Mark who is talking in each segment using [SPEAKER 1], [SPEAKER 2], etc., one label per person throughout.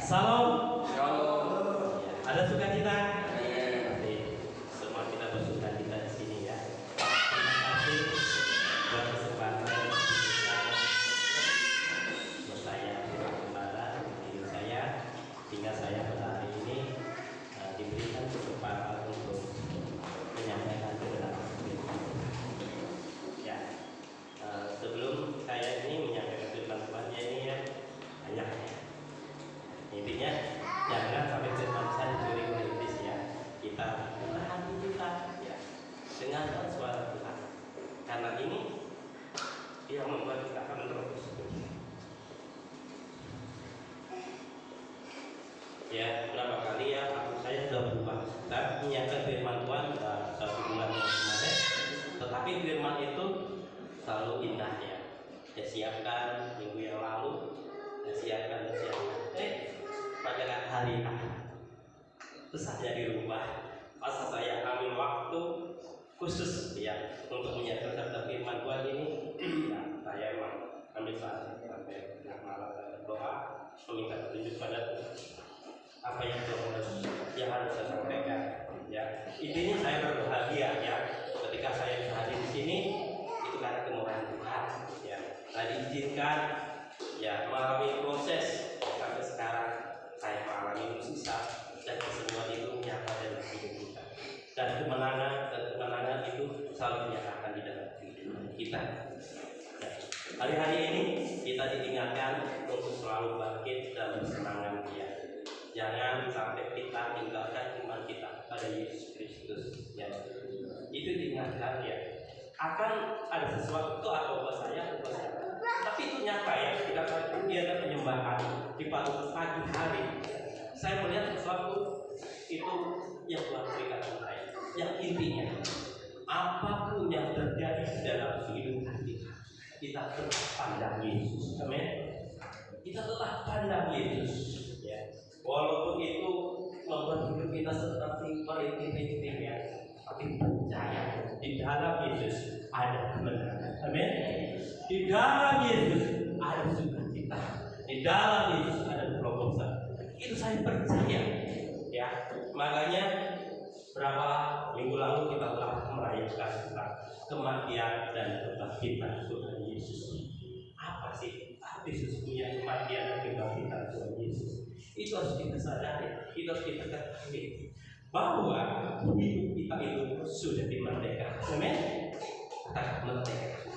[SPEAKER 1] Salam.
[SPEAKER 2] Shalom.
[SPEAKER 1] Ya, ada sukacita?
[SPEAKER 2] Amin.
[SPEAKER 1] Oke, semua kita bersukacita di sini ya. Terima kasih buat kesempatan buat saya kembali diri saya, hingga saya pada hari ini diberikan kesempatan untuk menyampaikan kebenaran. Ya, sebelum saya ini menyampaikan firman Tuhan ini ya banyak ya. Intinya jangan sampai firman saya dicuri oleh iblis ya. Kita menahan kita ya dengan suara Tuhan. Karena ini yang membuat kita akan menerobos. Ya, berapa kali ya saya sudah berubah dan menyiapkan firman Tuhan 1 bulan yang kemarin. Tetapi firman itu selalu indah ya. Saya siapkan minggu yang lalu, saya siapkan. Pada hari besarnya dirubah. Masa saya ambil waktu khusus ya untuk menyiapkan sabda firman Tuhan ini. Ya, saya memang ambil saat sampai tengah malam berdoa meminta petunjuk pada apa yang harus saya sampaikan. Ya, intinya saya berbahagia ya ketika saya bisa hadir di sini itu karena kemurahan Tuhan. Ya, saya diizinkan ya melalui proses sampai sekarang. Saya mengalami musibah dan kesembuhan itu nyata dalam hidup kita. Dan kemenangan itu selalu dinyatakan di dalam hidup kita. Hari-hari ini kita diingatkan untuk selalu bangkit dan bersemangat ya. Jangan sampai kita tinggalkan iman kita pada Yesus Kristus ya. Itu diingatkan ya. Akan ada sesuatu atau buat saya, tapi itu nyata ya. Kita dia penyembahan di pagi hari. Saya melihat sesuatu itu yang Tuhan berikan kepada saya. Yang intinya apapun yang terjadi di dalam kehidupan kita tetap pandang Yesus. Amin. Kita tetap pandang Yesus. Ya. Walaupun itu membuat hidup kita seperti merintik-rintik ya, tapi percaya di dalam Yesus ada kebenaran. Amin. Di dalam Yesus ada sukacita. Di dalam Yesus ada terobosan. Itu saya percaya. Ya, makanya berapa minggu lalu kita telah merayakan tentang kematian dan kebangkitan Tuhan Yesus. Apa sih arti sesungguhnya kematian dan kebangkitan Tuhan Yesus? Itu harus kita sadari, itu harus kita ketahui bahwa hidup kita itu sudah dimerdekakan. Amin. Kata merdeka.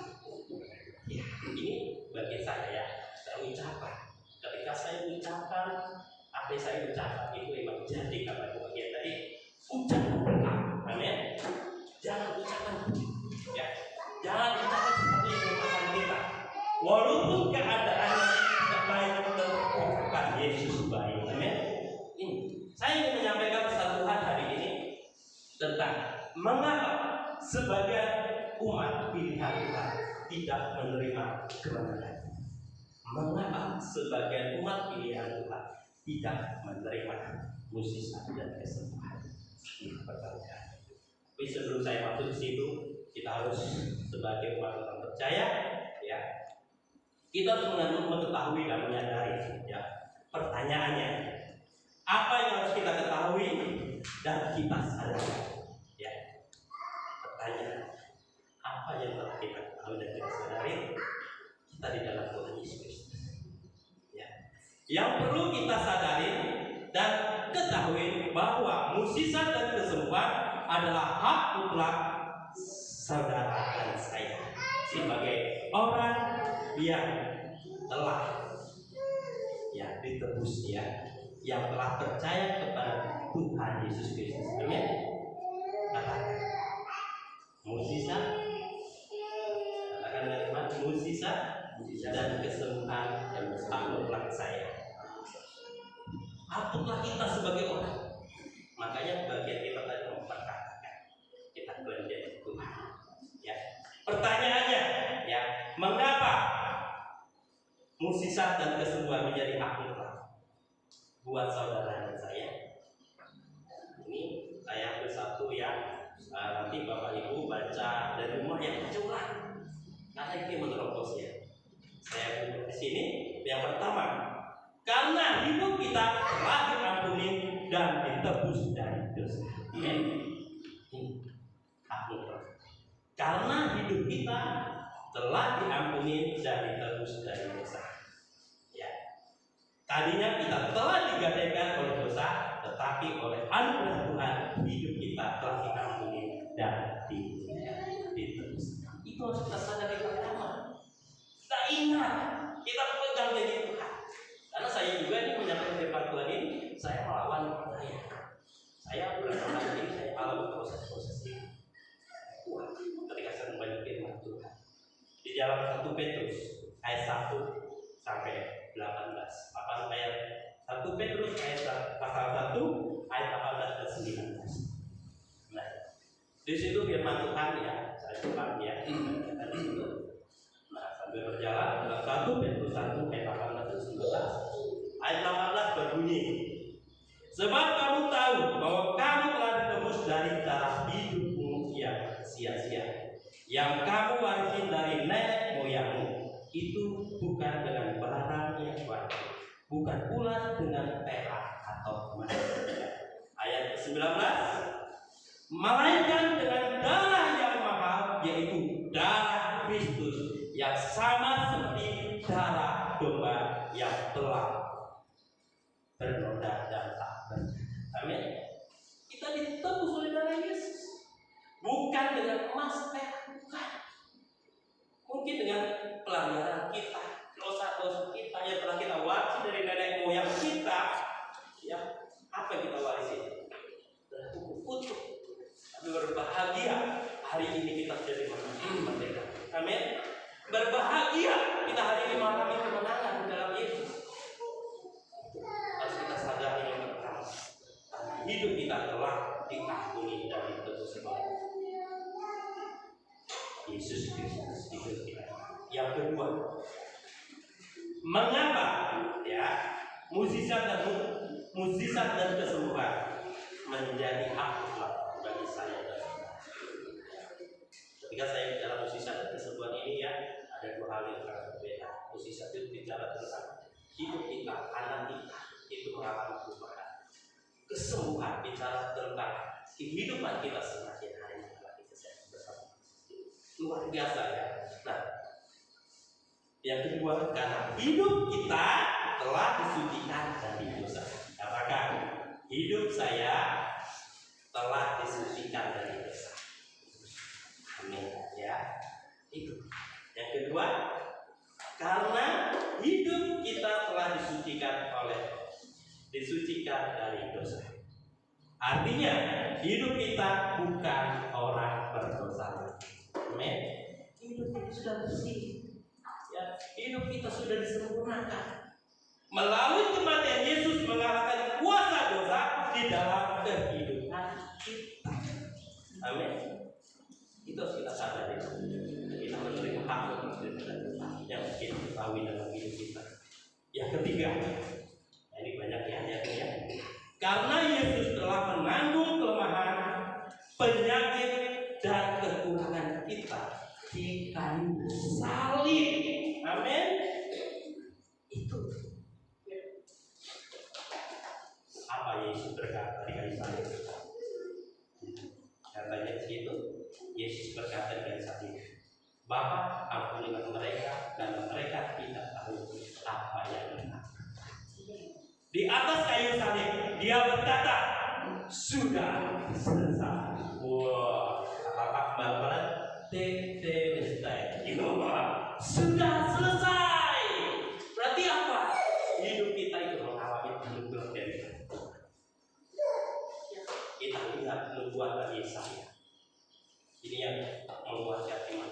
[SPEAKER 1] Ya, ini bagi saya ucapan. Ketika saya ucapkan apa yang saya ucapkan itu memang jadi kata bagian tadi ucapan benar. Amin. Jangan ucapkan ya. Jangan ucapkan seperti yang dimakan kita. Walaupun keadaannya tidak baik bukan Yesus baik. Amin. Ini saya ingin menyampaikan pesan Tuhan hari ini tentang mengapa sebagai umat pilihan Tuhan tidak menerima kebenaran. Mengapa sebagai umat pilihan Tuhan tidak menerima mukjizat dan kesembuhan? Ini pertanyaan. Tapi sebelum saya masuk ke situ, kita harus sebagai umat Tuhan percaya, ya, kita harus mengetahui dan menyadari, ya, pertanyaannya, apa yang harus kita ketahui dan kita sadari, ya, pertanyaan, apa yang harus kita ketahui dan kita sadari? Kita di dalam Tuhan Yesus Kristus. Ya. Yang perlu kita sadari dan ketahui bahwa mukjizat dan kesembuhan adalah hak mutlak saudara dan saya sebagai orang yang telah ya ditebus ya, yang telah percaya kepada Tuhan Yesus Kristus. Amin. Katakan mukjizat, katakan dengan mukjizat dan kesembuhan dan mutlak saya. Apakah kita sebagai orang? Makanya bagian kita tadi memperkatakan kita menjadi Tuhan. Ya. Pertanyaannya, ya, mengapa mukjizat dan kesembuhan menjadi hak mutlak buat saudara dan saya? Ini saya ambil satu ya. Nanti Bapak Ibu baca dari rumah yang baca karena ini menerobos ya. Saya duduk di sini. Yang pertama, karena hidup kita telah diampuni dan ditebus dari dosa. Amin. Karena hidup kita telah diampuni dan ditebus dari dosa. Ya. Tadinya kita telah digadaikan oleh dosa, tetapi oleh anugerah Tuhan hidup kita telah diampuni dan ditebus. Itu harus kita sadari pertama. Kita ingat, kita pegang janji Tuhan. Karena saya juga ini menyampaikan firman Tuhan ini, saya melawan saya. Saya beberapa kali ini saya alami proses-proses ini. Wah, ketika saya membaca firman Tuhan di dalam 1 Petrus ayat 1 sampai 18. Ayat 1 Petrus ayat pasal 1 ayat 18 dan 19. Nah, di situ firman Tuhan ya, saya coba ya. Di situ. Nah, sambil berjalan dalam 1 Petrus 1 ayat 18 dan 19. Ayat 18 berbunyi, sebab kamu tahu bahwa kamu telah ditebus dari darah hidupmu yang sia-sia, yang kamu warisi dari nenek moyangmu. Itu bukan dengan barang yang baik, bukan pula dengan perak atau emas. Ayat 19, melainkan dengan darah yang mahal, yaitu darah Kristus, yang sama seperti darah domba yang telah bernoda dan tak bernoda. Amin. Kita ditebus oleh darah Yesus, bukan dengan emas, perak, bukan. Mungkin dengan pelanggaran kita, dosa-dosa kita yang telah kita warisi dari nenek moyang kita. Ya, apa yang kita warisi? Kutuk. Tapi berbahagia hari ini kita jadi merdeka. Amin. Berbahagia kita hari ini mengalami kemenangan di dalam Yesus. Harus kita sadari yang pertama, hidup kita telah diampuni dan ditebus oleh Yesus Kristus hidup kita. Yang kedua, mengapa ya mukjizat dan kesembuhan menjadi hak Allah bagi saya dan saudara? Ketika saya bicara mukjizat dan kesembuhan ini ya, ada dua hal yang sangat berbeda. Mukjizat itu bicara tentang hidup kita, anak kita itu mengalami perubahan. Kesembuhan bicara tentang kehidupan kita semakin hari lagi bersama. Luar biasa ya. Nah, yang kedua, karena hidup kita telah disucikan dari dosa. Katakan, hidup saya telah disucikan dari dosa. Amin ya. Itu. Yang kedua, karena hidup kita telah disucikan dari dosa. Artinya, hidup kita bukan orang berdosa. Amin. Hidup kita sudah bersih. Ya, hidup kita sudah disempurnakan melalui kematian Yesus mengalahkan kuasa dosa di dalam kehidupan kita. Amin. Itu harus kita sadari. Kita menerima hak yang kita ketahui dalam hidup kita. Yang ketiga, ini banyak ya. Karena Yesus telah menanggung kelemahan, penyakit dan kekurangan kita di kayu salib. Amin. Itu apa Yesus berkata di kayu salib? Katanya di situ Yesus berkata di kayu salib, Bapa, ampunilah mereka karena mereka tidak tahu apa yang benar. Di atas kayu salib dia berkata, sudah selesai. Wah, apa Bapak? Itu sudah selesai. Berarti apa? Hidup kita itu mengalami anugerah dari Tuhan. Kita lihat nubuatan Yesaya. Ini yang menguatkan iman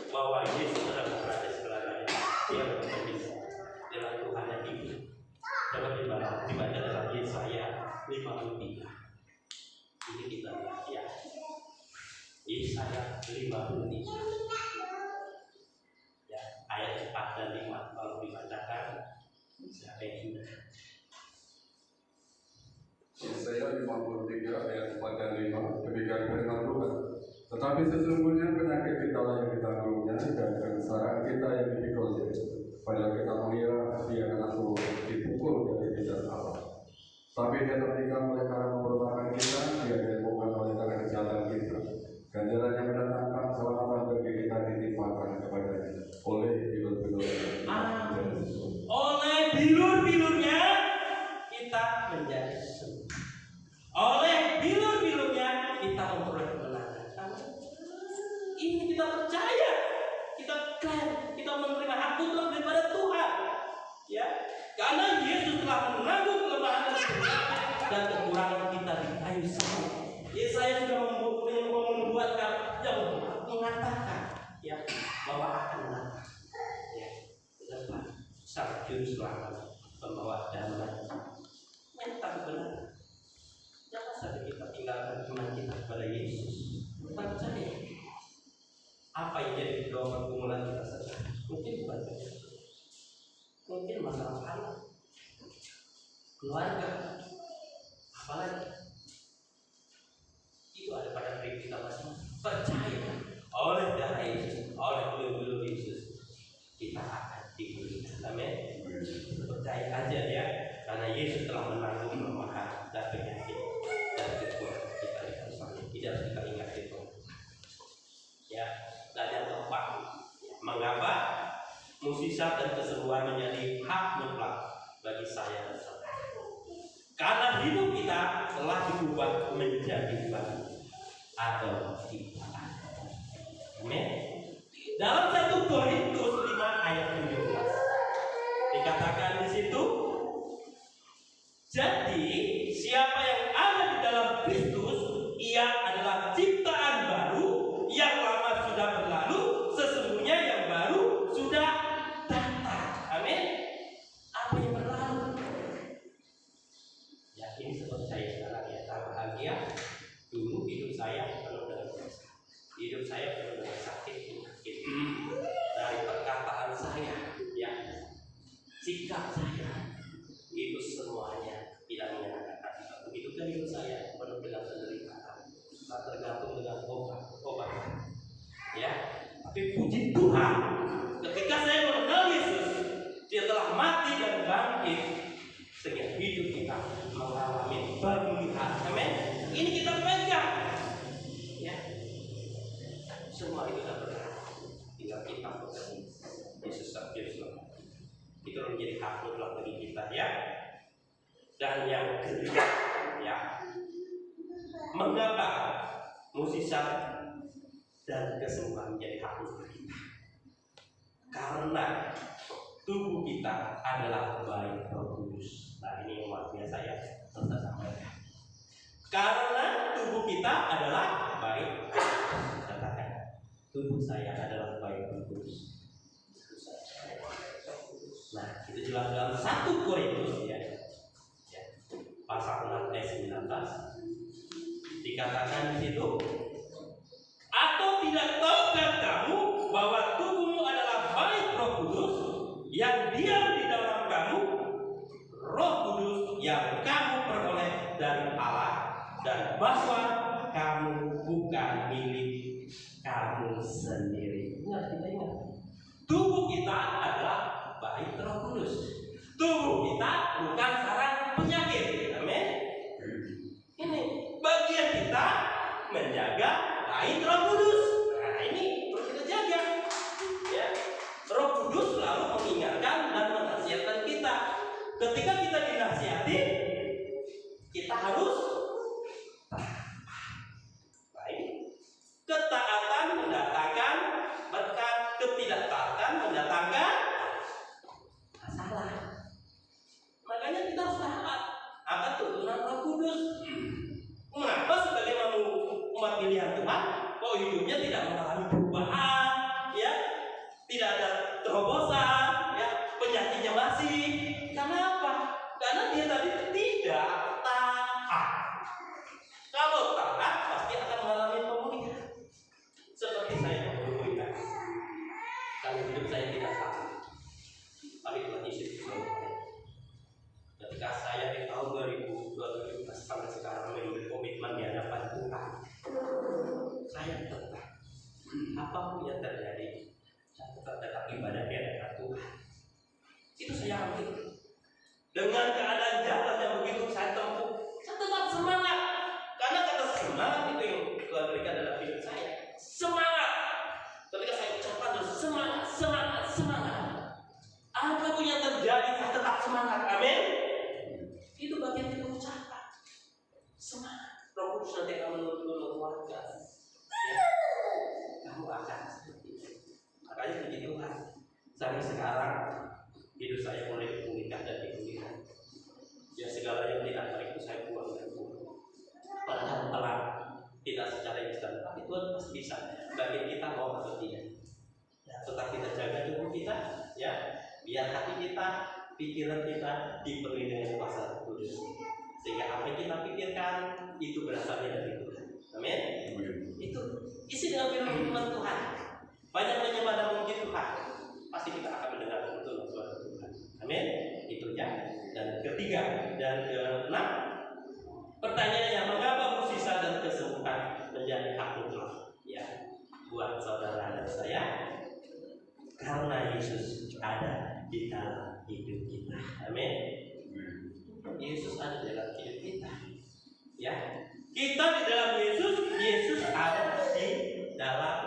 [SPEAKER 1] bahwa Yesus adalah Raja segalanya. Dia berbicara dalam Tuhan yang hidup. Dapat dibaca dalam Yesaya 53. Ini kita lihat ya. Yesaya 53 ya, ayat 4 dan 5 kalau dibacakan siapa yang sudah?
[SPEAKER 2] Yesaya 53 ayat 4 dan 5 demikian firman Tuhan. Tetapi sesungguhnya penyakit kita yang ditanggung-Nya dan kesengsaraan kita yang dipikulnya. Padahal kita mengira Dia akan dipukul dari kita Tapi dia tertikam oleh karena pemberontakan kita, dia dilumpuhkan oleh karena kejahatan kita. Ganjaran yang mendatangkan keselamatan bagi kita ditimpakan kepadanya oleh bilur-bilur.
[SPEAKER 1] Oleh bilur-bilurnya kita menjadi sembuh. Oleh bilur-bilurnya kita memperoleh kemenangan. Ini kita percaya, kita klaim, kita menerima hak mutlak daripada Tuhan. Ya, karena Yesus telah menanggung kelemahan dan kekurangan kita di kayu salib. Yesaya sudah membuatkan yang mengatakan ya bahwa akan datang ya depan sang juru selamat pembawa damai yang tak benar. Jangan sampai kita tinggalkan iman kita kepada Yesus. Percaya apa yang jadi doa pergumulan kita saja. Mungkin bukan Yesus, mungkin masalah anak, keluarga, apalagi itu ada pada diri kita masing-masing. Percaya oleh darah Yesus, oleh bulu-bulu Yesus kita akan dipulihkan. Amin. Percaya aja ya, karena Yesus telah menanggung kelemahan dan penyakit dan kekurangan kita di atas salib. Tidak harus kita ingat itu. Ya, dan yang keempat, mengapa mukjizat dan kesembuhan menjadi hak mutlak bagi saya dan saudara? Karena hidup kita telah diubah menjadi baru atau ciptaan. Amin. Dalam 1 Korintus 5 ayat 17 dikatakan di situ, jadi siapa yang ada di dalam Kristus, ia adalah ciptaan baru, yang lama sudah berlalu, sesungguhnya yang baru sudah datang. Amin. Apa yang berlalu? Ya, ini seperti saya sekarang ya, tak bahagia. Dulu hidup saya penuh dengan dosa, hidup saya penuh dengan sakit penyakit. Dari perkataan saya, ya, sikap saya, itu semuanya tidak menyenangkan hati. Begitu kan hidup saya penuh dengan penderitaan, tak tergantung dengan obat. Ya, tapi puji Tuhan, ketika saya mengenal Yesus, Dia telah mati dan bangkit, sehingga hidup kita mengalami pemulihan. Amin. Ini kita pegang. Ya, semua itu dapat berlaku. Tinggal kita pegang Yesus Kristus. Itu menjadi hak mutlak bagi kita ya. Dan yang ketiga, ya, mengapa mukjizat dan kesembuhan menjadi hak mutlak kita? Karena tubuh kita adalah bait Roh Kudus. Nah, ini luar biasa ya, saya sampaikan. Karena tubuh kita adalah bait, katakan, tubuh saya adalah bait Roh Kudus. Nah, itu jelas dalam 1 Korintus ya, pasal 6 ayat 19 dikatakan di situ, atau tidak tahukah kamu bahwa tubuhmu adalah bait Roh Kudus yang diam di dalam kamu, Roh Kudus yang kamu peroleh dari Allah, dan bahwa kamu bukan milik kamu sendiri. Ingat, tubuh kita adalah bait Roh Kudus. Tubuh kita bukan sarang penyakit. Amin. Ini bagian kita menjaga bait Roh Kudus. Nah, ini perlu kita jaga. Ya, Roh Kudus selalu mengingatkan dan menasihatkan kita. Ketika kita dinasihati, kita harus baik. Ketaatan mendatangkan berkat, ketidaktaatan mendatangkan masalah. Makanya kita harus taat akan tuntunan Roh Kudus. Mengapa sebagai umat pilihan Tuhan, kok hidupnya tidak mengalami perubahan, ya, tidak ada terobosan, ya, penyakitnya masih? Karena apa? Karena dia tadi tidak taat. Kalau taat pasti akan mengalami pemulihan. Seperti saya memulihkan. Kalau hidup saya tidak taat, tapi Tuhan Yesus memulihkan. Ketika saya di tahun 2012 sampai sekarang mengambil komitmen di hadapan Tuhan, saya tetap apapun yang terjadi, saya tetap ibadah di hadapan Tuhan. Itu saya ambil dengan dengan keadaan jalan yang begitu saya tempuh, saya tetap semangat. Karena kata semangat itu yang Tuhan berikan dalam hidup saya. Semangat. Ketika saya ucapkan terus semangat, semangat, semangat. Apapun yang terjadi, saya tetap semangat. Amin. Itu bagian kita ucapkan. Semangat. Roh Kudus nanti akan menuntun keluarga. Ya. Kamu akan seperti itu. Makanya puji Tuhan. Sampai sekarang hidup saya mulai dipulihkan dan dipulihkan. Ya segala yang tidak baik itu saya buang dan buang. Padahal telah tidak secara instan, tapi Tuhan pasti bisa. Bagi kita mau atau tidak. Ya, tetap kita jaga tubuh kita, ya, biar hati kita, pikiran kita dipenuhi dengan kuasa Roh Kudus. Sehingga apa yang kita pikirkan itu berasalnya dari Tuhan. Amin. Itu isi dengan firman Tuhan. Banyak menyembah dan memuji Tuhan. Pasti kita akan mendengar betul suara Tuhan. Amin. Itu ya. Dan ketiga dan keenam, pertanyaannya, mengapa mukjizat dan kesembuhan menjadi hak mutlak? Ya, buat saudara dan saya, karena Yesus ada di dalam hidup kita. Amin. Yesus ada di dalam hidup kita. Ya, kita di dalam Yesus, Yesus ada di dalam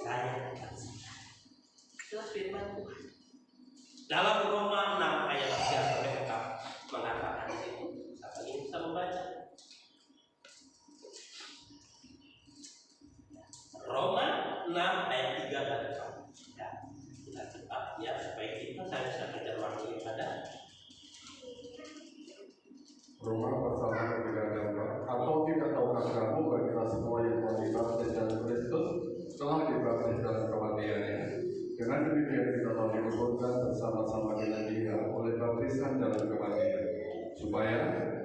[SPEAKER 1] saya. Jelas firman Tuhan. Dalam Roma 6 ayat 3 sampai 4 mengatakan di situ. Siapa yang bisa membaca? Roma 6 ayat 3 dan 4. Ya, kita cepat ya supaya saya bisa baca waktu yang ada.
[SPEAKER 2] Roma pasal 6 ayat 3 dan 4. Atau tidak tahukah kamu bahwa kita semua yang telah dibaptis dalam Kristus telah dibaptis dalam kematiannya? Dengan demikian kita telah dikuburkan bersama-sama dengan Dia oleh baptisan dalam kematian, supaya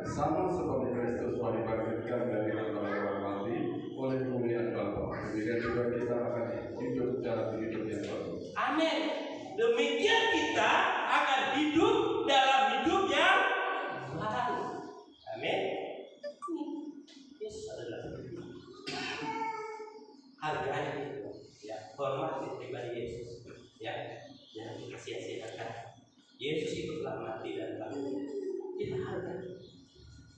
[SPEAKER 2] sama seperti Kristus telah dibangkitkan dari antara orang mati oleh kemuliaan Bapa, demikian juga kita akan hidup dalam hidup yang baru.
[SPEAKER 1] Amin. Demikian kita akan hidup dalam hidup yang baru. Amin. Yesus adalah hargai itu, ya, hormati pribadi Yesus. Ya, jangan dikasih-kasihkan. Yesus itu telah mati dan bangkit. Kita hargai,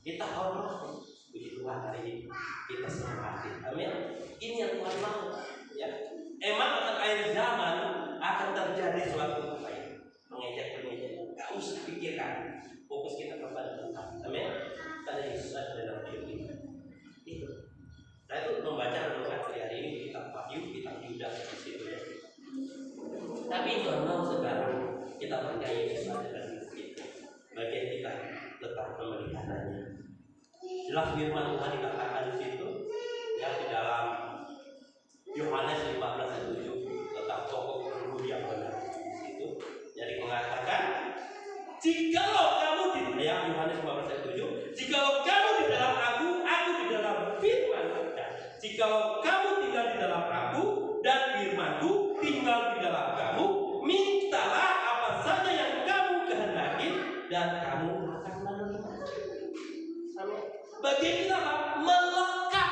[SPEAKER 1] kita hormati. Puji Tuhan hari ini kita hormati. Amin. Ini yang Tuhan mau. Ya, emang akan akhir zaman akan terjadi suatu apa ya? Mengejek-mengejek. Gak usah pikirkan. Fokus kita kepada Tuhan. Amin. Karena Yesus ada dalam hidup kita. Itu. Saya itu membaca renungan hari ini di kitab Wahyu, kitab Yudas di situ ya. Tapi Tuhan mau sekarang kita percaya Yesus ada dalam hidup kita. Bagian kita tetap memeliharanya. Jelas firman Tuhan dikatakan di situ, ya, di dalam Yohanes 15 ayat 7 tentang pokok guru yang benar di situ. Jadi mengatakan, jikalau kamu di ya, Yohanes 15 ayat 7, jikalau kamu di dalam aku di dalam firman Tuhan. Jikalau kamu tinggal di dalam aku dan firman-Ku tinggal di dalam kamu, mintalah apa saja yang kamu kehendaki dan kamu akan menerima. Amin. Bagian kita apa? Melekat.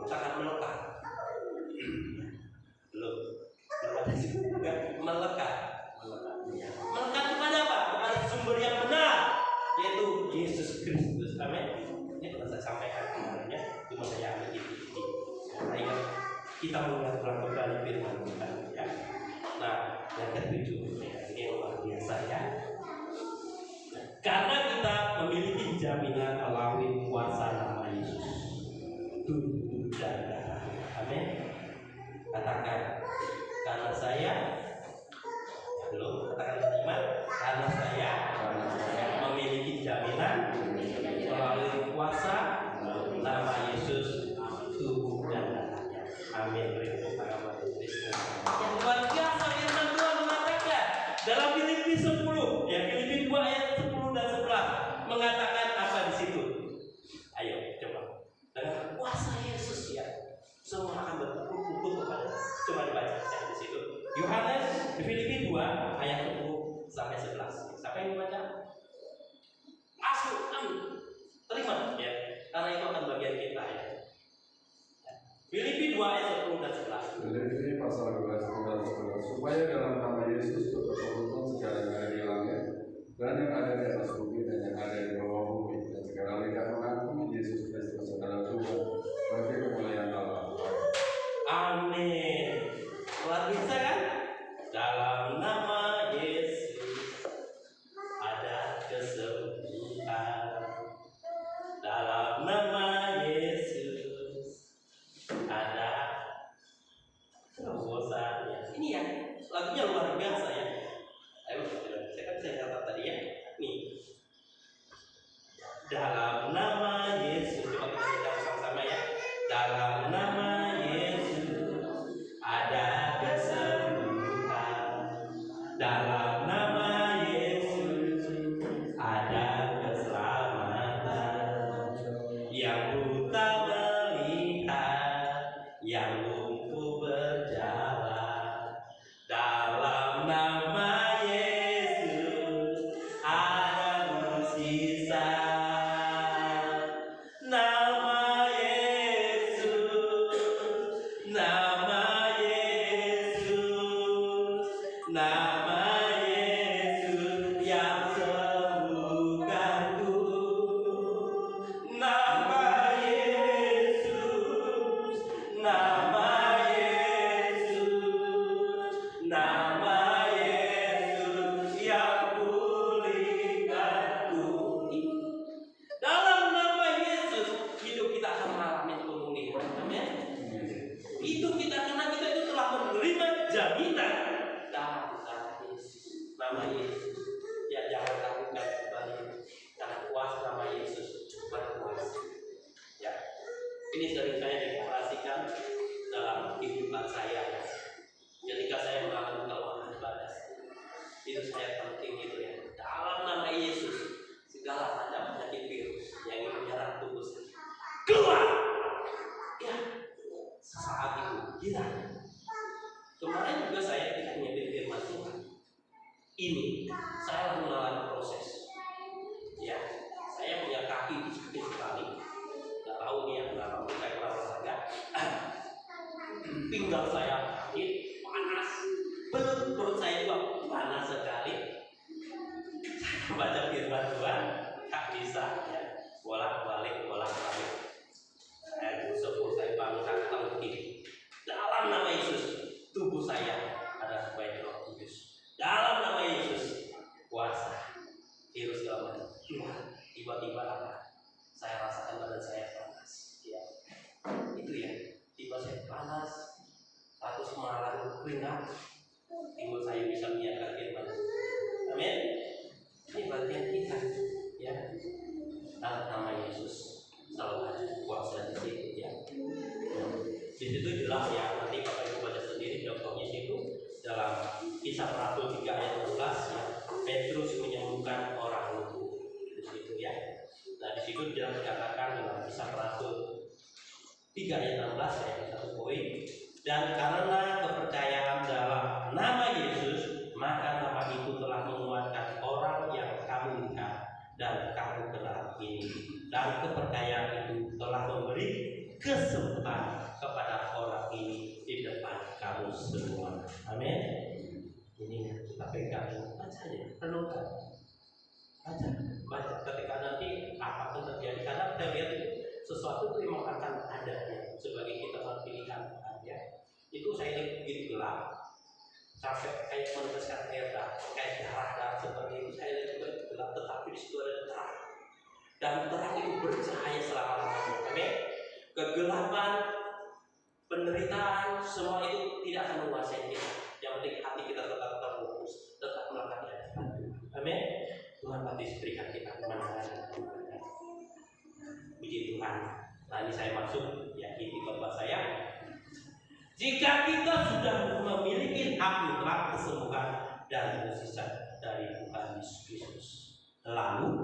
[SPEAKER 1] Katakan melekat. Belum. Melekat. Melekat kepada apa? Kepada sumber yang benar, yaitu Yesus Kristus. Amin. Ini pernah saya sampaikan kemarin ya. Cuma saya ambil ini. Saya kita mengingat ulang kembali firman Tuhan ya. Nah, yang ketujuh ya, ini yang luar biasa ya. Karena kita memiliki jaminan melalui kuasa nama Yesus, tubuh dan darah. Amin. Katakan, karena saya belum katakan iman. Karena saya memiliki jaminan melalui kuasa nama Yesus, tubuh dan darahnya. Amin. Beri tepuk tangan buat Kristus. Yang luar biasa firman Tuhan mengatakan dalam Filipi 10, ya, Filipi 2 ayat 10 dan 11 mengatakan apa di situ? Ayo coba. Dengan kuasa Yesus ya, semua akan berkumpul kepada. Coba dibaca di situ. Yohanes di Filipi 2 ayat 10 sampai 11. Siapa yang membaca? Masuk, amin. Terima ya, karena itu akan bagian kita ya. Filipi 2 ayat 10 dan 11.
[SPEAKER 2] Filipi pasal 12 ayat 11, supaya dalam nama Yesus berkumpul segala hari dan yang ada di atas bumi dan yang ada di bawah bumi, dan segala lidah mengakui Yesus Kristus adalah Tuhan bagi kemuliaan Allah.
[SPEAKER 1] Amin. Luar biasa kan? Dalam nama Yesus ada kesembuhan. Dalam nama Yesus ada terobosan. Ini ya, lagunya luar biasa ya. Ayo, saya kata tadi ya. Nih. Dalam nama Yesus, coba kita baca bersama-sama ya. Dalam nama Yesus ada kesembuhan. Dalam nama Yesus ada keselamatan. Yang buta melihat, yang lumpuh berjalan. Dalam nama Yesus ada mukjizat. Nama Yesus, nama Yesus, nama Yesus yang sembuhkanku. Nama Yesus, nama Yesus, nama Yesus yang pulihkanku. Dalam nama Yesus hidup kita akan mengalami pemulihan. Amin. Itu kita karena kita itu telah menerima jaminan dalam nama Yesus. Nama Yesus. Ya jangan ragukan kembali. Karena kuasa nama Yesus berkuasa. Ya. Ini sering saya deklarasikan dalam kehidupan saya. Ketika saya mengalami kelemahan ibadah, itu saya penting gitu ya. Dalam nama Yesus segala macam penyakit virus yang ingin menyerang tubuh saya keluar. Ya, sesaat itu hilang. Kemarin juga saya tidak menyebut firman Tuhan. Ini saya mengalami proses. Ya, saya punya kaki sakit sekali. Nggak tahu nih ya, kenapa saya kurang olahraga. Pinggang saya sakit, panas. Perut saya juga panas sekali. Saya baca firman Tuhan, tak bisa ya. Bolak-balik. Saya sepuluh saya bangun kata begini. Dalam nama Yesus, tubuh saya adalah baik Roh Kudus. Dalam nama Yesus, kuasa virus segala macam keluar. Tiba-tiba apa? Saya rasakan badan saya panas. Ya, itu ya. Tiba saya panas, satu semalam keringat. Timbul saya bisa menyiarkan firman. Amin. Ini bagian kita, ya. Dalam nama Yesus selalu ada kuasa di situ, ya. Di situ jelas ya. Nanti Bapak Ibu baca sendiri contohnya situ dalam Kisah Rasul 3 ayat 12 ya. Petrus menyembuhkan orang lumpuh di situ ya. Nah di situ jelas dikatakan dalam Kisah Rasul 3 ayat 16 ya, satu poin. Dan karena kepercayaan dalam nama Yesus, maka nama itu telah menguatkan orang yang kamu lihat dan kamu kenal ini. Dan kepercayaan itu telah memberi kesembuhan kepada orang ini di depan kamu semua. Amin. Ini kita pegang, baca aja, renungkan. Baca. Ketika nanti apapun terjadi, karena kita lihat itu sesuatu itu memang akan ada ya, sebagai kita pilihan ya. Itu saya lihat begitu gelap, sampai kayak meneteskan air darah, kayak darah seperti itu. Saya lihat juga gelap, tetapi di situ ada terang, dan terang itu bercahaya selama-lamanya. Amin. Kegelapan, penderitaan, semua itu tidak akan menguasai kita. Yang penting hati kita tetap terfokus, tetap melakukan di hadapan Tuhan. Amin. Tuhan pasti berikan kita kemenangan dan kemenangan. Puji Tuhan. Nah ini saya masuk ya inti khotbah saya. Jika kita sudah memiliki hak mutlak kesembuhan dan mukjizat dari Tuhan Yesus Kristus, lalu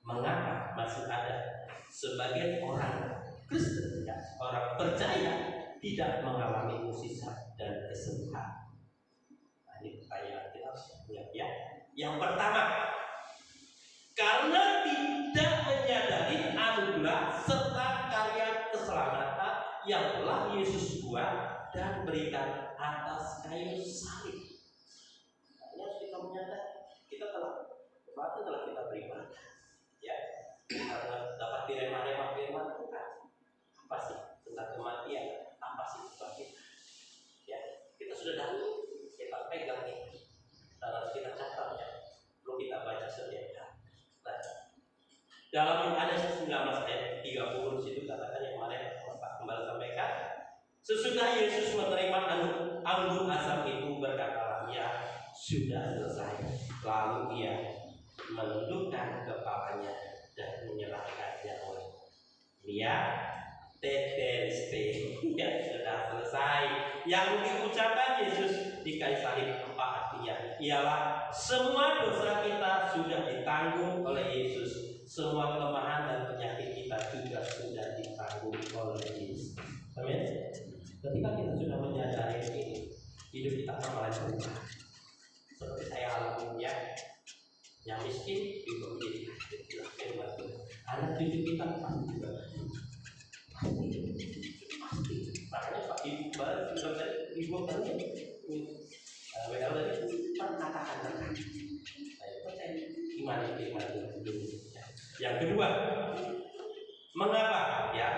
[SPEAKER 1] mengapa masih ada sebagian orang Kristen, ya, orang percaya tidak mengalami mukjizat dan kesembuhan? Nah, ini pertanyaan kita harus lihat ya. Yang pertama, karena tidak menyadari anugerah serta karya keselamatan yang telah Yesus buat dan berikan atas kayu salib. Nah, ini harus kita menyadari kita telah beribadah, ya, karena dapat direma-rema firman Tuhan. Apa sih tentang kematian? Apa sih tentang kita? Ya, kita sudah tahu, kita pegang ini, dan harus kita catat ya, perlu kita baca setiap hari. Nah, dalam Yohanes 19 ayat 30 situ katakan yang kemarin Pak kembali sampaikan, sesudah Yesus menerima anggur asam itu berkatalah, ya sudah selesai. Lalu ia menundukkan kepalanya dan menyerahkannya oleh dia. Tetelestai, ya sudah selesai. Yang diucapkan Yesus di kayu salib apa artinya? Ialah semua dosa kita sudah ditanggung oleh Yesus. Semua kelemahan dan penyakit kita juga sudah ditanggung oleh Yesus. Amin. Ketika kita sudah menyadari ini, hidup kita akan mulai berubah. Seperti saya alami ya, yang miskin juga menjadi firman Tuhan. Anak cucu kita pasti juga pasti. Makanya Pak Ibu baru sudah Ibu tadi WL tadi perkataan mereka. Saya percaya gimana dulu. Yang kedua, mengapa ya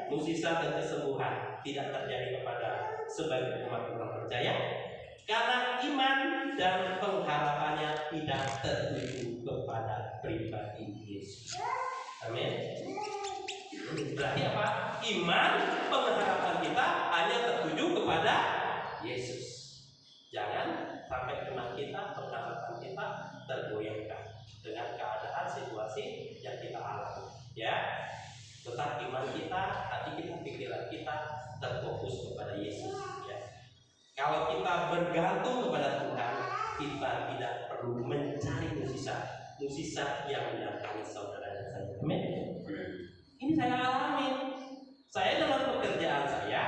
[SPEAKER 1] mukjizat dan kesembuhan tidak terjadi kepada sebagian umat orang percaya? Karena iman dan pengharapannya tidak tertuju kepada pribadi Yesus. Amin. Berarti apa? Iman, pengharapan kita hanya tertuju kepada Yesus. Jangan sampai iman kita, pengharapan kita tergoyahkan dengan keadaan situasi yang kita alami. Ya, tetap iman kita, hati kita, pikiran kita terfokus kepada Yesus. Ya. Kalau kita bergantung kepada Tuhan, kita tidak perlu mencari mukjizat yang mendatangi saudara dan saya. Amin. Ini saya alami. Saya dalam pekerjaan saya,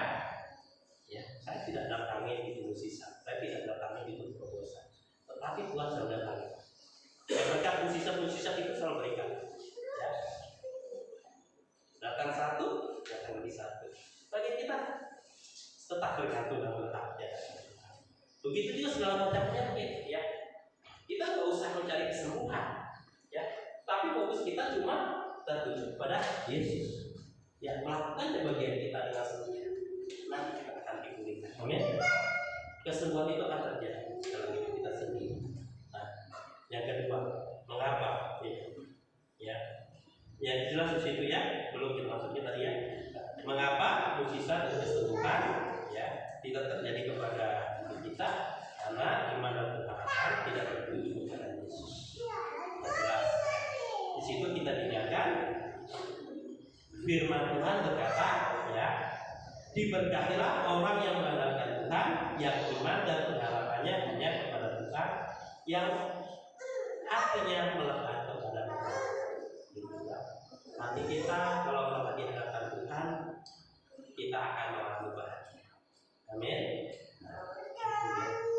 [SPEAKER 1] ya, saya tidak datangi itu mukjizat, saya tidak datangi itu terobosan. Tetapi Tuhan selalu datangi. Berkat mukjizat itu selalu berikan. Ya. Datang satu, datang lebih satu. Bagi kita tetap bergantung dan bertahap. Begitu juga segala macam penyakit, ya. Kita nggak usah mencari kesembuhan, ya. Tapi fokus kita cuma tertuju pada Yesus. Ya, melakukan bagian kita dengan sendiri. Nanti kita akan dipulihkan. Amin. Kesembuhan itu akan terjadi dalam hidup kita sendiri. Nah, yang kedua, mengapa? Ya, yang jelas di situ ya. Belum kita masuknya tadi ya. Mengapa mukjizat dan kesembuhan ya tidak terjadi kepada kita? Karena iman dan pengharapan tidak tertuju kepada Yesus. Jelas. Di situ kita diingatkan firman Tuhan berkata, ya, diberkatilah orang yang mengandalkan Tuhan, yang iman dan pengharapannya hanya kepada Tuhan, yang hatinya melekat kepada Tuhan. Hati kita kalau melekat di hadapan Tuhan, kita akan mengalami bahagia. Amin.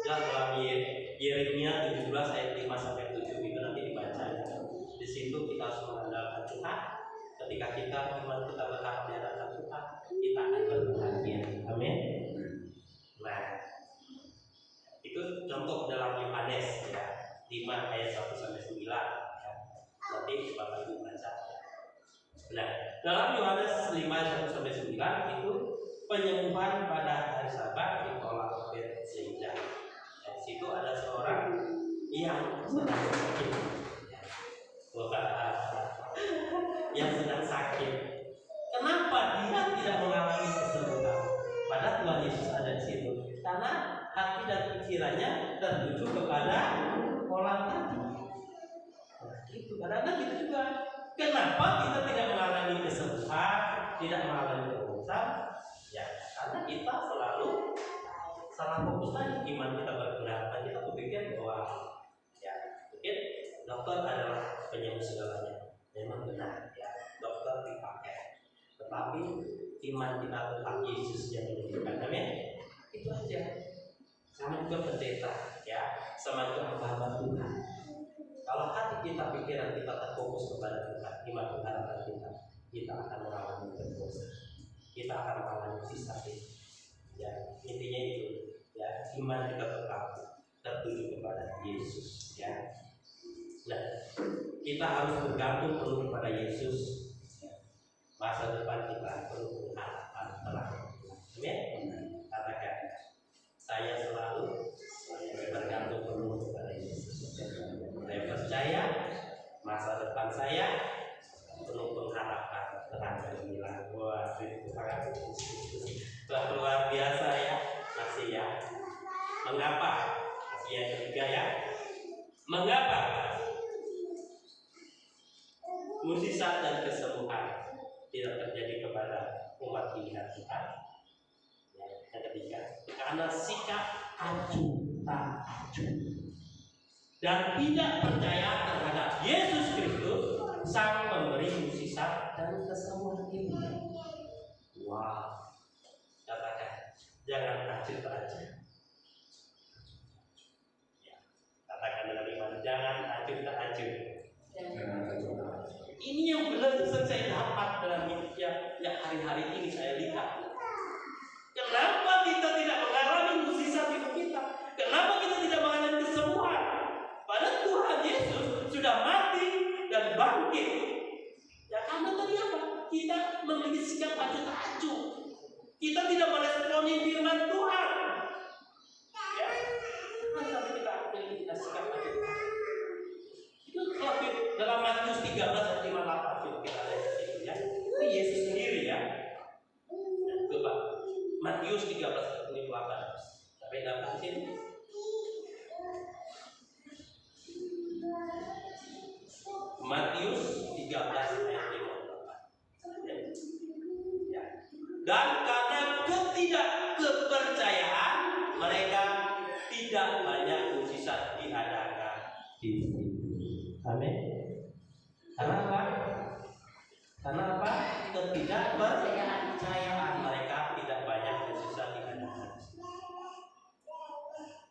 [SPEAKER 1] Dalam Yeremia 17 ayat 5 sampai 7 itu nanti dibaca. Di situ kita harus mengandalkan Tuhan. Ketika kita iman kita berharap di hadapan Tuhan, kita akan berbahagia. Amin. Nah, itu contoh dalam Yohanes ya, 5 ayat 1 sampai 9 ya. Nanti Bapak Ibu baca. Nah, dalam Yohanes 5 ayat 1 sampai 9 itu penyembuhan pada hari Sabat ditolak Betsaida. Di situ ada seorang yang sedang sakit, yang sedang sakit. Kenapa dia tidak mengalami kesembuhan? Padahal Tuhan Yesus ada di situ. Karena hati dan pikirannya tertuju kepada orang tadi. Nah, itu karena gitu juga. Kenapa kita tidak mengalami kesembuhan, tidak mengalami kesembuhan? Ya, karena kita selalu salah fokus lagi. Iman kita berkurang, kita berpikir bahwa ya mungkin dokter adalah penyembuh segalanya. Memang benar ya, dokter dipakai. Tetapi iman kita tentang Yesus yang menyembuhkan. Amin. Itu aja. Sama juga pendeta ya, sama juga hamba Tuhan. Kalau hati kita, pikiran kita terfokus kepada Tuhan, iman pengharapan kita akan mengalami berdosa. Kita akan mengalami sisa itu. Ya, intinya itu. Ya, iman kita tetap tertuju kepada Yesus. Ya. Nah, kita harus bergantung penuh kepada Yesus. Masa depan kita penuh harapan terang. Amin. Katakan, saya selalu bergantung penuh kepada Yesus. Saya percaya masa depan saya penuh pengharapan terang gemilang. Wah, itu sangat luar biasa ya. Masih ya. Mengapa? Masih yang ketiga ya. Mengapa? Mukjizat dan kesembuhan tidak terjadi kepada umat pilihan Tuhan. Yang ketiga, karena sikap acuh tak acuh dan tidak percaya terhadap Yesus Kristus, Sang Pemberi mukjizat dan kesembuhan itu. Wah, katakan, jangan acuh tak acuh. Katakan dengan iman, jangan acuh tak acuh. Ini yang benar-benar saya dapat dalam hidup yang hari-hari ini saya lihat. Kenapa kita tidak mengalami mukjizat hidup kita? Kenapa kita tidak mengalami kesembuhan? Padahal Tuhan Yesus sudah mati dan bangkit. Ya karena tadi apa? Kita memiliki sikap acuh tak acuh. Kita tidak meresponi firman Tuhan. Ya, sampai kita memiliki sikap acuh tak acuh. Itu dalam Matius 13 ayat 58 kita lihat itu ya. Ini Yesus sendiri ya. Coba Matius 13 ayat 58 sampai dapat di sini. Matius 13 ayat 58. Ya. Dan karena ketidakkepercayaan mereka tidak banyak mukjizat diadakan di sini. Amin. Karena apa? Karena apa? Ketidakpercayaan mereka tidak banyak mukjizat diadakan.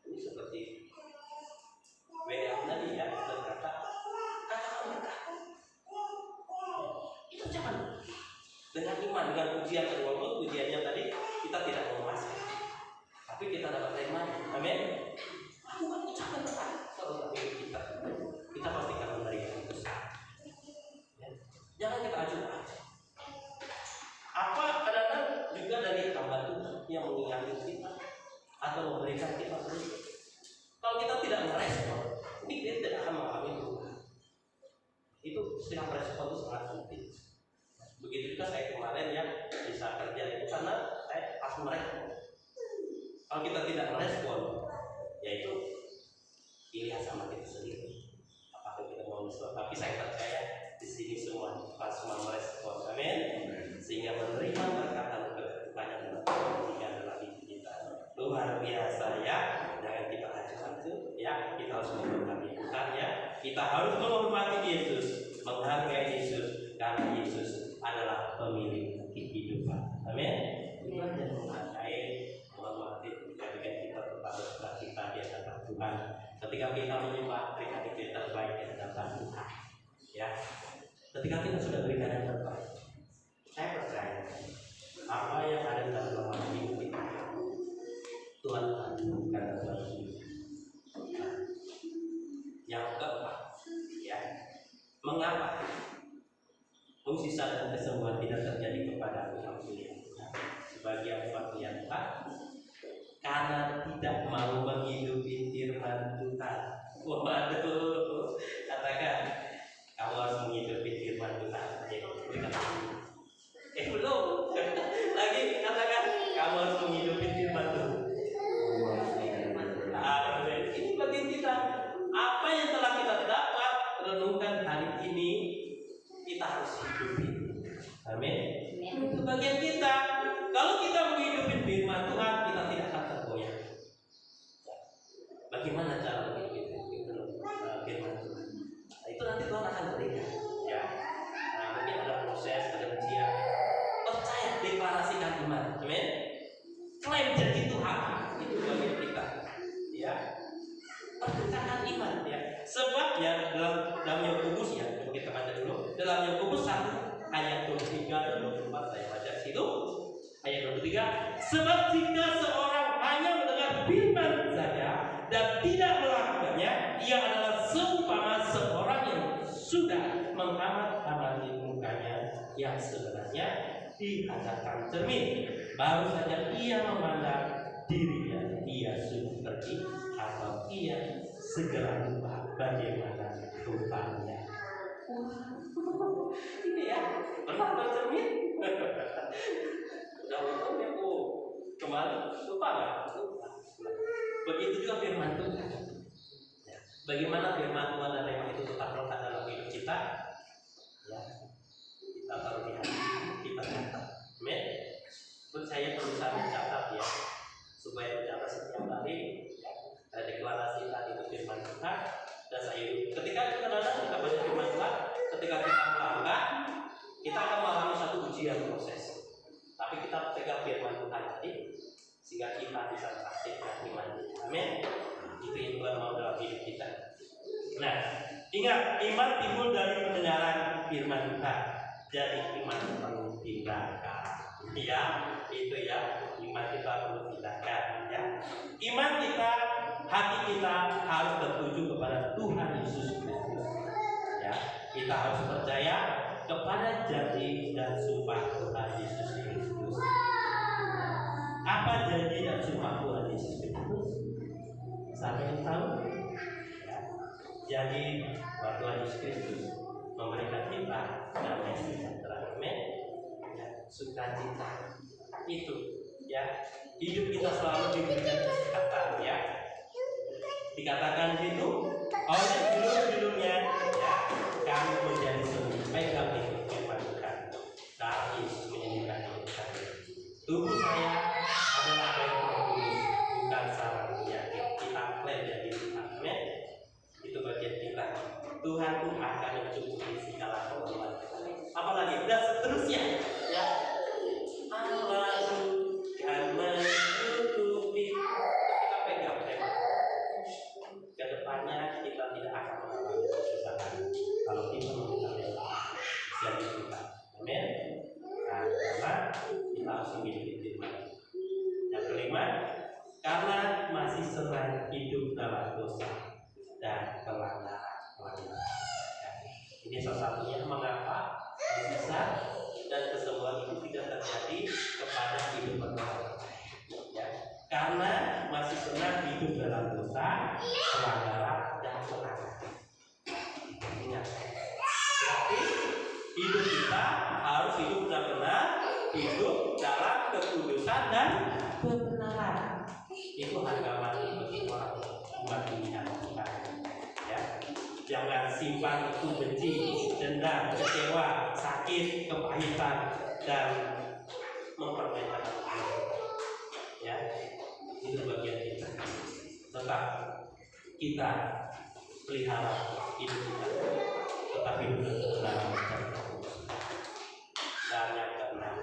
[SPEAKER 1] Ini seperti WA tadi ya, berkata katakan berkah. Itu jangan dengan iman, dengan pujian, walaupun pujiannya tadi kita tidak memuaskan, tapi kita dapat iman. Amin. Bukan ucapan berkah. Kalau kita pasti akan memberikan itu. Ya. Jangan kita acuh acuh. Apa kadang-kadang juga dari hamba Tuhan yang mengingatkan kita atau memberikan kita sedikit. Kalau kita tidak merespon, ini kita tidak akan mengalami Tuhan. Itu setiap respon itu sangat penting. Begitu juga saya kemarin yang bisa kerja itu karena saya pas merespon. Kalau kita tidak merespon, yaitu pilihan sama kita sendiri. Apakah kita mau merespon? Tapi saya percaya di sini semua merespon. Amin. Sehingga menerima berkat dan banyak kepentingan dalam hidup kita. Luar biasa ya. Jangan kita acuh-acuh ya. Kita harus menghormati Tuhan ya. Kita harus menghormati Yesus, menghargai Yesus, karena Yesus adalah pemilik kehidupan. Amin. Kita jangan menghargai, menghormati, menjadikan kita tetap bersukacita di hadapan Tuhan. Ketika kita menyembah, berikan itu yang terbaik di hadapan Tuhan. Ya. Ketika kita sudah berikan yang terbaik, saya percaya apa yang ada dalam hidup kita, Tuhan akan bukan dalam hidup. Yang keempat, ya, mengapa mukjizat dan kesembuhan tidak terjadi kepada umat pilihan Tuhan? Sebagian umat pilihan Tuhan karena tidak mau menghidupi firman Tuhan. Waduh, katakan kamu harus menghidupi firman Tuhan. Belum. Lagi katakan kamu harus menghidupi firman Tuhan. Ini bagian kita. Apa yang telah kita dapat renungkan hari ini, kita harus hidupi. Amin. Itu bagian kita. Kalau kita menghidupi firman Tuhan, kita tidak akan tergoyah. Bagaimana cara menghidupi firman Tuhan? Nah, itu nanti Tuhan akan berikan. Ya. Nah, mungkin ada proses, ada ujian. Percaya, deklarasikan iman. Amin. Klaim janji Tuhan. Itu bagian kita. Ya. Perkatakan iman. Ya. Sebab ya dalam Yakobus ya, kita baca dulu. Dalam Yakobus 1 ayat 23 dan 24 saya baca situ. Ayat 23. Sebab jika seorang hanya mendengar firman saja dan tidak melakukannya, ia adalah seumpama seorang yang sudah mengamati mukanya yang sebenarnya di hadapan cermin. Baru saja ia memandang dirinya, ia sudah pergi atau ia segera lupa bagaimana rupanya. Ini ya, pernah bercermin? Kalau aku kemarin lupa nggak? Begitu juga firman Tuhan. Bagaimana firman Tuhan dan rema itu tetap melekat dalam hidup kita? Ya, kita taruh di hati, kita catat. Amin. Terus saya berusaha mencatat ya, supaya mencatat setiap hari. Saya deklarasi tadi itu firman Tuhan dan saya ketika kita baca firman Tuhan, ketika kita melangkah, kita akan mengalami satu ujian proses. Tapi kita pegang firman Tuhan tadi, sehingga kita bisa praktikkan iman kita. Amin. Itu yang Tuhan mau dalam hidup kita. Nah, ingat, iman timbul dari pendengaran firman Tuhan. Jadi iman perlu tindakan. Ya, itu ya, iman kita perlu tindakan. Ya, iman kita, hati kita harus tertuju kepada Tuhan Yesus Kristus. Ya, kita harus percaya kepada janji dan sumpah Tuhan Yesus Kristus. Apa janji dan sumpah Tuhan Yesus Kristus? Sampai tahu? Ya. Jadi Tuhan Yesus Kristus memberikan kita damai sejahtera, amin. Ya, sukacita itu, ya. Hidup kita selalu diberikan kesehatan, ya. Dikatakan itu, oleh judul-judulnya, ya, kami menjadi sembuh. Pegang itu firman Tuhan. Darah Yesus menyembuhkan hidup kami. Tubuh saya adalah baik kudus, bukan sarang penyakit. Kita klaim jadi Tuhan, amin. Itu bagian kita. Tuhan pun akan mencukupi segala keperluan kita. Apalagi dan seterusnya, ya. Allah akan mencukupi. Kita pegang tema. Kedepannya kita tidak akan mengalami kesusahan kalau kita memegang janji Tuhan, amin. Nah, karena kita harus hidup firman. Yang kelima, karena masih senang hidup dalam dosa dan pelanggaran. Ya, ini salah satunya mengapa bisa dan kesembuhan itu tidak terjadi kepada hidup orang. Ya, karena masih senang hidup dalam dosa, pelanggaran dan pelanggaran. Ingat, berarti hidup kita harus hidup benar-benar, hidup dalam kekudusan dan kebenaran. Itu harga mati bagi orang umat pilihan Tuhan. Ya, jangan simpan itu benci, dendam, kecewa, sakit, kepahitan dan mempermainkan Tuhan. Ya, itu bagian kita. Tetap kita pelihara hidup kita, tetap hidup dalam dan yang keenam,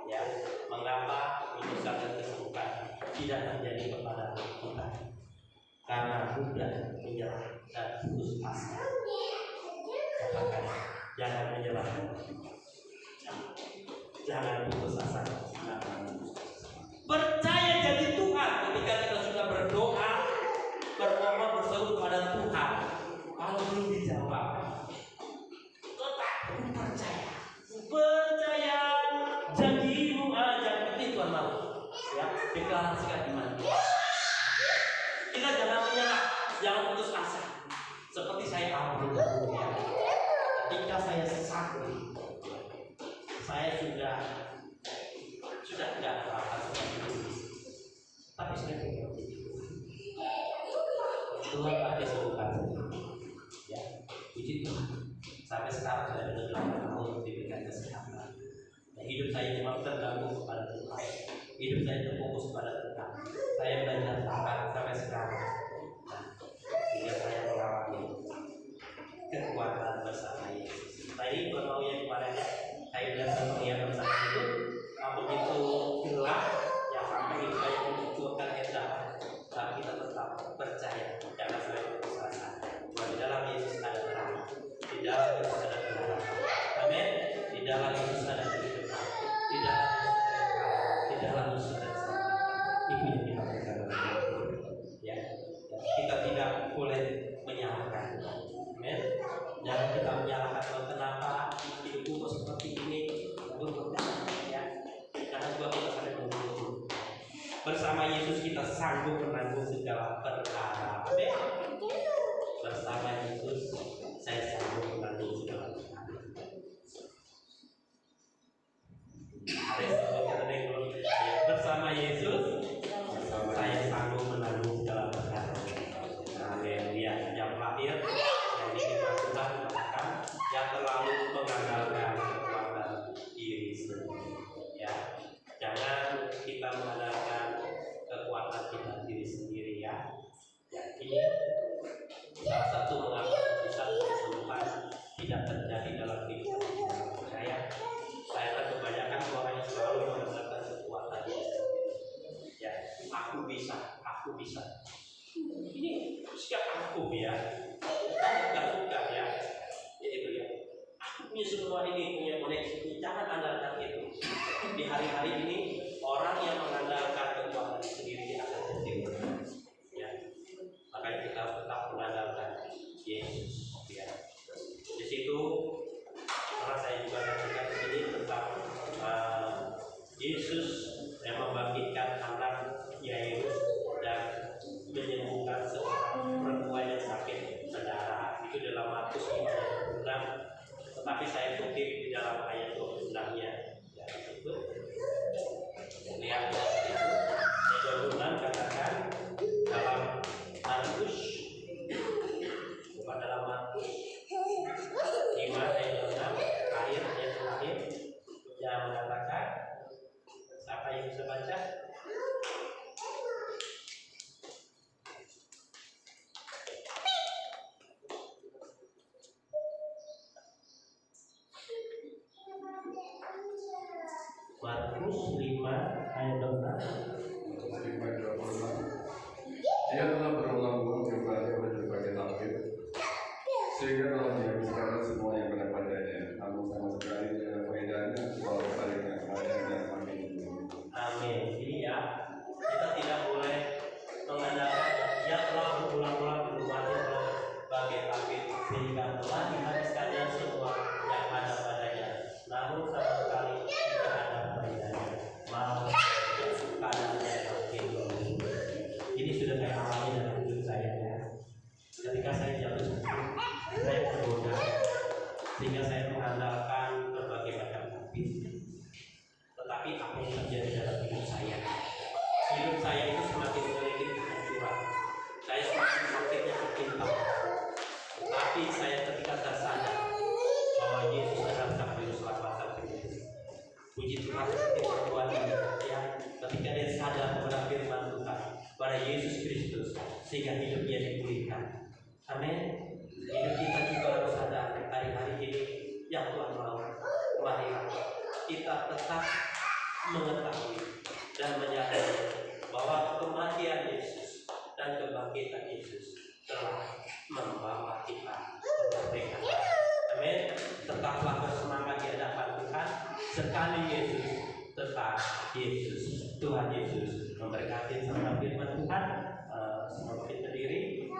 [SPEAKER 1] ya, mengapa menyusahkan dan kesembuhan tidak terjadi kepada kita? Karena mudah menyerah dan putus asa. Katakan, jangan menyerah, jangan putus asa. Percaya jadi Tuhan ketika kita sudah berdoa, berdoa berseru kepada Tuhan. Kalau belum dijawab, tetap percaya janjimu aja itu Tuhan mau. Ya, deklarasikan iman. Kita jangan menyerah, jangan putus asa. Seperti saya ambil ya. Ketika saya sesat, saya sudah tidak apa-apa seperti itu. Tapi saya pegang Tuhan pasti sembuhkan. Ya, puji Tuhan. Sampai sekarang sudah ada 8 tahun diberikan kesehatan. Nah, hidup saya cuma terganggu kepada Tuhan. Hidup saya terfokus kepada Tuhan. Saya belajar taat sampai sekarang. Nah, sehingga saya mengalami kekuatan bersama Yesus. Nah, ini bermau yang kemarin ya. Saya belajar melihat bersama itu. Begitu gelap, yang sampai hidup saya menunjukkan edah. Tapi kita tetap percaya, jangan sampai putus asa. Bahwa di dalam Yesus ada terang, di dalam Yesus ada kebenaran. Amin. Di dalam Yesus ada kehidupan, di dalam Yesus ada keselamatan. Itu yang kita pegang. Ya, Jangan kita menyalahkan Tuhan, kenapa hidupku kok seperti ini. Ya, karena Tuhan kita sadar dulu. Bersama Yesus kita sanggup menanggung segala perkara. Amin. Bersama Yesus saya sanggup menanggung segala perkara. Bersama Yesus saya sanggup menanggung segala perkara. Haleluya. Yang terakhir yang kita sudah mengatakan, yang terlalu mengandalkan kekuatan diri sendiri. Ya, jangan kita mengandalkan kekuatan kita diri sendiri ya. Ya, ini salah satu mengapa bisa kesembuhan tidak terjadi dalam kehidupan kita. Saya kebanyakan orang yang selalu mengandalkan kekuatan diri sendiri. Ya, aku bisa. Ini sikap aku ya. Saya suka ya. Itu ya. Aku punya semua ini, punya koneksi ini. Jangan andalkan itu. Di hari-hari ini orang yang mengandalkan kekuatan sendiri akan tertipu. Ya. Makanya kita tetap mengandalkan Yesus. Ya. Di situ karena saya juga cerita di sini tentang Yesus yang membangkitkan anak Yairus dan menyembuhkan seorang perempuan yang sakit berdarah. Itu dalam Markus 5 ayat 26. Tetapi saya kutip di dalam ayat 26-nya. Ya, itu. Lihat itu. Ayat 26 katakan dalam Markus 5 ayat 26 ayat terakhir yang mengatakan, siapa yang bisa baca? Markus 5 ayat 26.
[SPEAKER 2] Dia telah berulang-ulang diobati oleh berbagai tabib, sehingga telah dihabiskan semua yang ada padanya. Namun sama sekali tidak ada faedahnya kalau sebaliknya keadaannya makin buruk.
[SPEAKER 1] Amin. Jadi ya, kita tidak boleh mengandalkan dia telah berulang-ulang diobati oleh berbagai tabib, sehingga telah dihabiskannya semua yang ada padanya. Namun sama sekali tidak ada faedahnya. Malah keadaannya makin buruk. Ini sudah saya alami dalam hidup saya ya. Ketika saya jatuh sakit, saya tergoda sehingga saya mengandalkan berbagai macam tabib. Tetapi apa yang terjadi dalam hidup saya? Hidup saya itu semakin melilit kehancuran. Saya semakin sakitnya tertimpa. Tapi saya ketika tersadar bahwa Yesus adalah Sang Juru Selamat satu. Puji Tuhan seperti perempuan ini ya, ketika dia sadar kepada firman Tuhan, pada Yesus Kristus, sehingga hidupnya dipulihkan. Amin. Hidup kita juga harus sadar hari-hari ini yang Tuhan mau. Marilah kita tetap mengetahui dan menyadari bahwa kematian Yesus dan kebangkitan Yesus telah membawa kita kemerdekaan. Amin. Tetaplah bersemangat di hadapan Tuhan. Sekali Yesus, tetap Yesus. Tuhan Yesus memberkati sama firman Tuhan. Semua kita berdiri.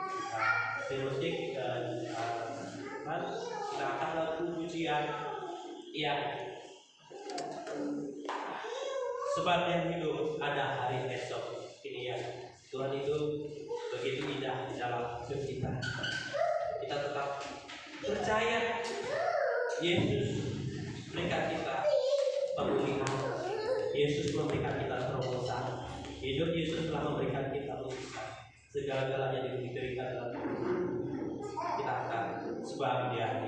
[SPEAKER 1] Musik dan kita akan lagu pujian yang sebab yang hidup ada hari esok. Ini ya, Tuhan itu begitu indah di dalam hidup kita. Kita tetap percaya Yesus memberikan kita pemulihan. Yesus memberikan kita terobosan. Hidup Yesus telah memberikan kita mujizat. Segala-galanya diberikan dalam hidup kita akan sebab dia